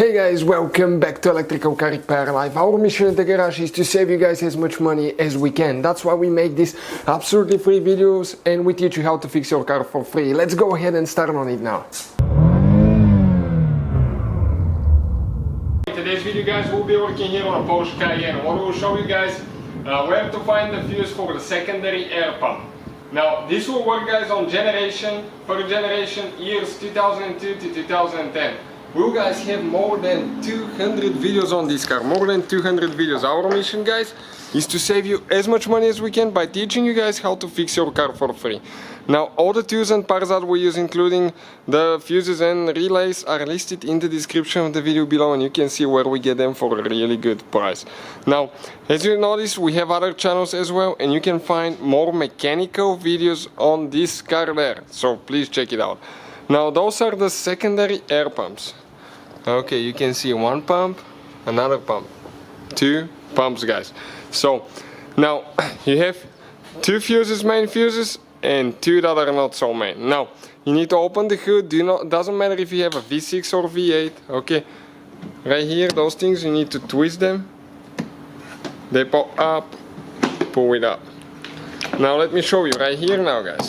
Hey guys, welcome back to Electrical Car Repair Live. Our mission at the garage is to save you guys as much money as we can. That's why we make these absolutely free videos and we teach you how to fix your car for free. Let's go ahead and start on it now. In today's video guys, we'll be working here on a Porsche Cayenne. What we'll show you guys where to find the fuse for the secondary air pump. Now this will work guys on generation per generation years 2002 to 2010. We guys have more than 200 videos on this car, more than 200 videos. Our mission guys is to save you as much money as we can by teaching you guys how to fix your car for free. Now all the tools and parts that we use, including the fuses and relays, are listed in the description of the video below, and you can see where we get them for a really good price. Now as you notice, we have other channels as well, and you can find more mechanical videos on this car there, so please check it out. Now those are the secondary air pumps. Okay, you can see one pump, another pump, two pumps guys. So now you have two fuses, main fuses, and two that are not so main. Now you need to open the hood. Doesn't matter if you have a V6 or V8. Okay, right here, those things, you need to twist them. They pop up, pull it up. Now let me show you right here now guys.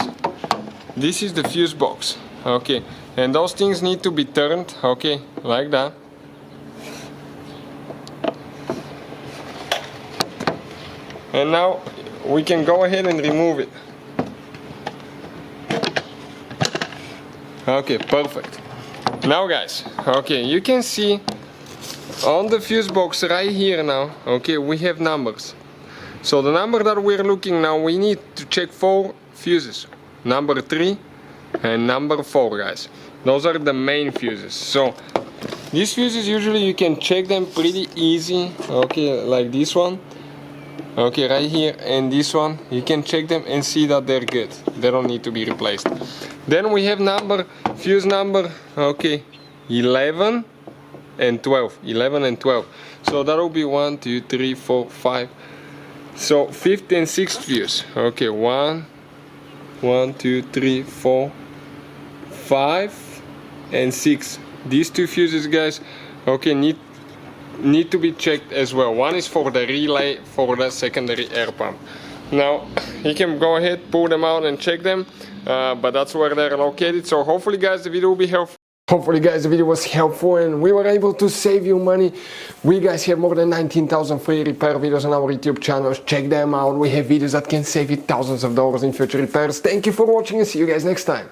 This is the fuse box. Okay, and those things need to be turned, okay, like that. And now we can go ahead and remove it. Okay, perfect. Now guys, okay, you can see on the fuse box right here now, okay, we have numbers. So the number that we're looking now, we need to check 4 fuses. Number 3 and number 4 guys. Those are the main fuses. So these fuses usually you can check them pretty easy. Okay, like this one. Okay, right here, and this one. You can check them and see that they're good. They don't need to be replaced. Then we have fuse number, okay, 11 and 12. 11 and 12. So that will be 1, 2, 3, 4, 5. So 5th and 6th fuse. Okay, 1, 2, 3, 4, 5 and 6. These two fuses guys, okay, need to be checked as well. One is for the relay for the secondary air pump. Now you can go ahead, pull them out and check them, but that's where they're located. So hopefully guys the video will be helpful. Hopefully guys the video was helpful and we were able to save you money. We guys have more than 19,000 free repair videos on our YouTube channels. Check them out. We have videos that can save you thousands of dollars in future repairs. Thank you for watching and see you guys next time.